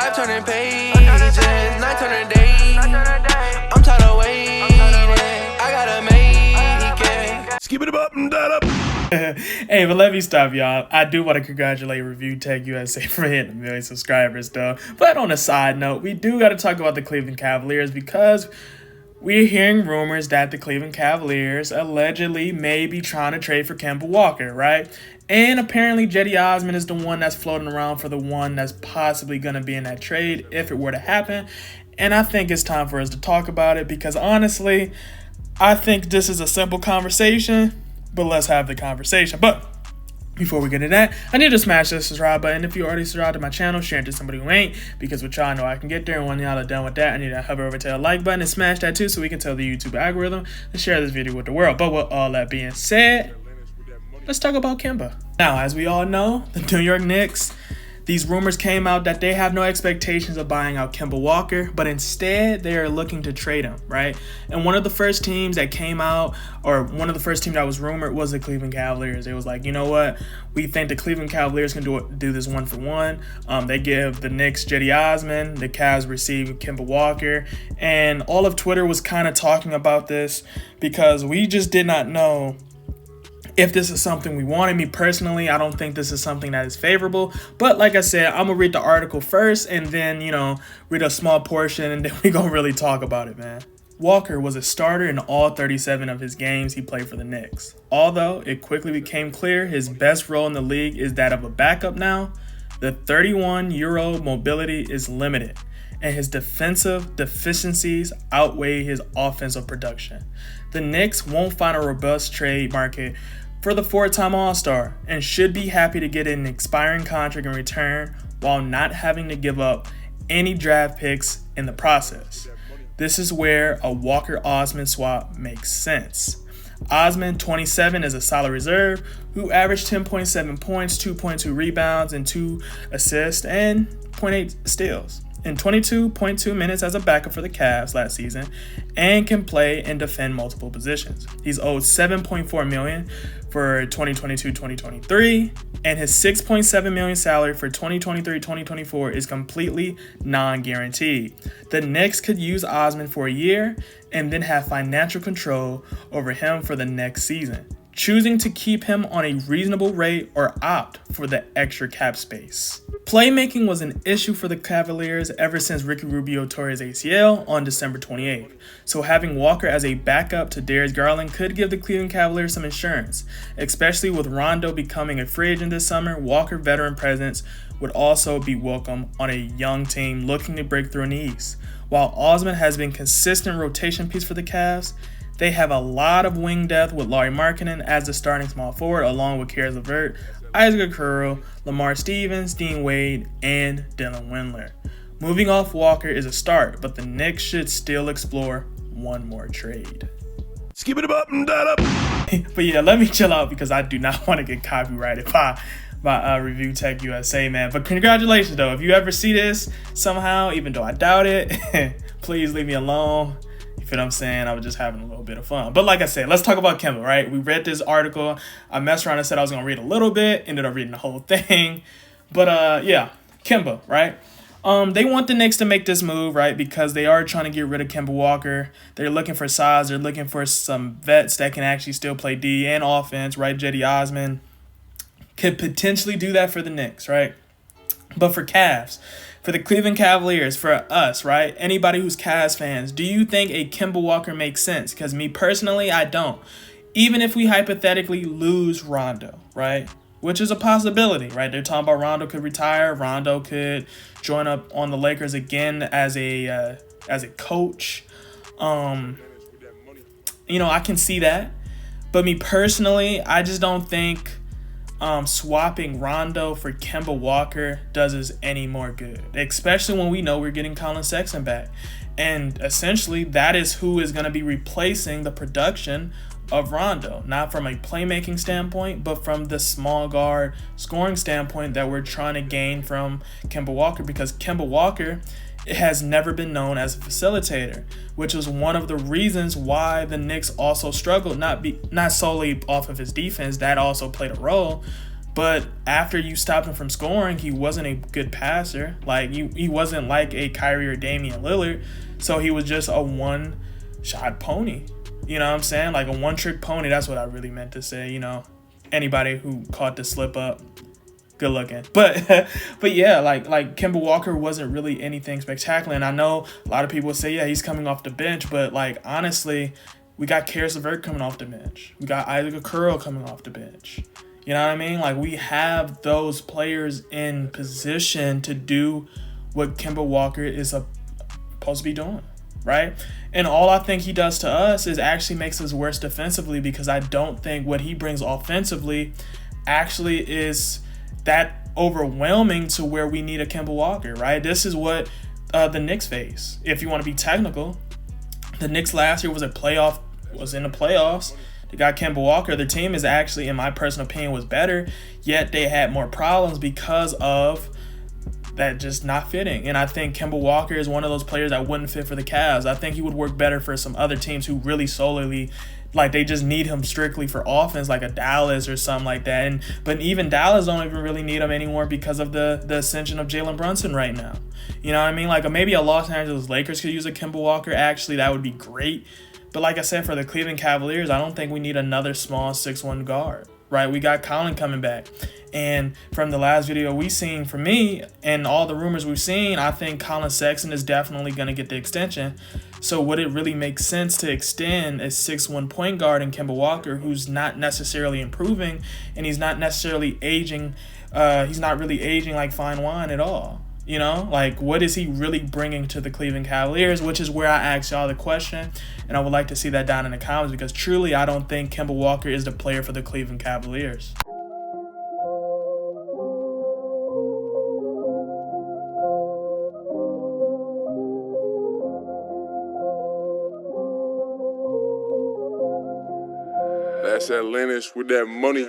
Life turning pages, night turning days. I'm tired of waiting. I gotta make it. Skip it up and that up. Hey, but let me stop, y'all. I do want to congratulate Review Tech USA for hitting 1 million subscribers, though. But on a side note, we do got to talk about the Cleveland Cavaliers because we're hearing rumors that the Cleveland Cavaliers allegedly may be trying to trade for Kemba Walker, right? And apparently Cedi Osman is the one that's floating around for the one that's possibly going to be in that trade if it were to happen. And I think it's time for us to talk about it because honestly, I think this is a simple conversation, but let's have the conversation. But before we get into that, I need to smash the subscribe button. If you already subscribed to my channel, share it to somebody who ain't, because with y'all, I know I can get there. And when y'all are done with that, I need to hover over to the like button and smash that too so we can tell the YouTube algorithm to share this video with the world. But with all that being said, let's talk about Kemba. Now, as we all know, the New York Knicks, these rumors came out that they have no expectations of buying out Kemba Walker, but instead they are looking to trade him, right? And one of the first teams that came out, or one of the first teams that was rumored, was the Cleveland Cavaliers. It was like, you know what? We think the Cleveland Cavaliers can do this 1-for-1. They give the Knicks Cedi Osman, the Cavs receive Kemba Walker, and all of Twitter was kind of talking about this because we just did not know if this is something we wanted. Me personally, I don't think this is something that is favorable. But like I said, I'm going to read the article first and then, read a small portion and then we're going to really talk about it, man. Walker was a starter in all 37 of his games he played for the Knicks. Although it quickly became clear his best role in the league is that of a backup now, the 31-year-old mobility is limited and his defensive deficiencies outweigh his offensive production. The Knicks won't find a robust trade market for the four-time All-Star and should be happy to get an expiring contract in return while not having to give up any draft picks in the process. This is where a Walker-Osman swap makes sense. Osman, 27, is a solid reserve who averaged 10.7 points, 2.2 rebounds, and 2 assists, and 0.8 steals in 22.2 minutes as a backup for the Cavs last season and can play and defend multiple positions. He's owed $7.4 million for 2022-2023, and his $6.7 million salary for 2023-2024 is completely non-guaranteed. The Knicks could use Osman for a year and then have financial control over him for the next season, choosing to keep him on a reasonable rate or opt for the extra cap space. Playmaking was an issue for the Cavaliers ever since Ricky Rubio tore his ACL on December 28th, so having Walker as a backup to Darius Garland could give the Cleveland Cavaliers some insurance, especially with Rondo becoming a free agent this summer. Walker veteran presence would also be welcome on a young team looking to break through in the East. While Osman has been consistent rotation piece for the Cavs, they have a lot of wing depth with Lauri Markkanen as the starting small forward, along with Caris LeVert, Isaac Okoro, Lamar Stevens, Dean Wade, and Dylan Windler. Moving off Walker is a start, but the Knicks should still explore one more trade. Skip it up and that up. But yeah, let me chill out because I do not want to get copyrighted by Review Tech USA, man. But congratulations, though. If you ever see this somehow, even though I doubt it, please leave me alone. You feel what I'm saying? I was just having a little bit of fun. But like I said, let's talk about Kemba, right? We read this article. I messed around and said I was going to read a little bit. Ended up reading the whole thing. But yeah, Kemba, right? They want the Knicks to make this move, right? Because they are trying to get rid of Kemba Walker. They're looking for size. They're looking for some vets that can actually still play D and offense, right? Cedi Osman could potentially do that for the Knicks, right? But for Cavs, for the Cleveland Cavaliers, for us, right? Anybody who's Cavs fans, do you think a Kemba Walker makes sense? Because me personally, I don't. Even if we hypothetically lose Rondo, right? Which is a possibility, right? They're talking about Rondo could retire. Rondo could join up on the Lakers again as a coach. I can see that. But me personally, I just don't think swapping Rondo for Kemba Walker does us any more good, especially when we know we're getting Colin Sexton back. And essentially, that is who is going to be replacing the production of Rondo, not from a playmaking standpoint, but from the small guard scoring standpoint that we're trying to gain from Kemba Walker, because Kemba Walker has never been known as a facilitator, which was one of the reasons why the Knicks also struggled, not solely off of his defense, that also played a role, But after you stopped him from scoring, he wasn't a good passer. Like, he wasn't like a Kyrie or Damian Lillard. So he was just a one-shot pony. You know what I'm saying? Like a one-trick pony. That's what I really meant to say. You know, anybody who caught the slip up, good looking. But yeah, like Kemba Walker wasn't really anything spectacular. And I know a lot of people say, yeah, he's coming off the bench. But, like, honestly, we got Karis LeVert coming off the bench. We got Isaac Okoro coming off the bench. You know what I mean? Like, we have those players in position to do what Kemba Walker is supposed to be doing, right? And all I think he does to us is actually makes us worse defensively, because I don't think what he brings offensively actually is that overwhelming to where we need a Kemba Walker, right? This is what the Knicks face. If you want to be technical, the Knicks last year was in the playoffs. They got Kemba Walker. Their team is actually, in my personal opinion, was better, yet they had more problems because of that just not fitting. And I think Kemba Walker is one of those players that wouldn't fit for the Cavs. I think he would work better for some other teams who really solely, like, they just need him strictly for offense, like a Dallas or something like that. But even Dallas don't even really need him anymore because of the ascension of Jalen Brunson right now. You know what I mean? Like, maybe a Los Angeles Lakers could use a Kemba Walker. Actually, that would be great. But like I said, for the Cleveland Cavaliers, I don't think we need another small 6'1" guard, right? We got Colin coming back. And from the last video we seen, for me, and all the rumors we've seen, I think Colin Sexton is definitely going to get the extension. So would it really make sense to extend a 6'1" point guard in Kemba Walker, who's not necessarily improving, and he's not necessarily aging, he's not really aging like fine wine at all? You know, like, what is he really bringing to the Cleveland Cavaliers, which is where I asked y'all the question, and I would like to see that down in the comments, because truly I don't think Kemba Walker is the player for the Cleveland Cavaliers. That's Atlantis with that money.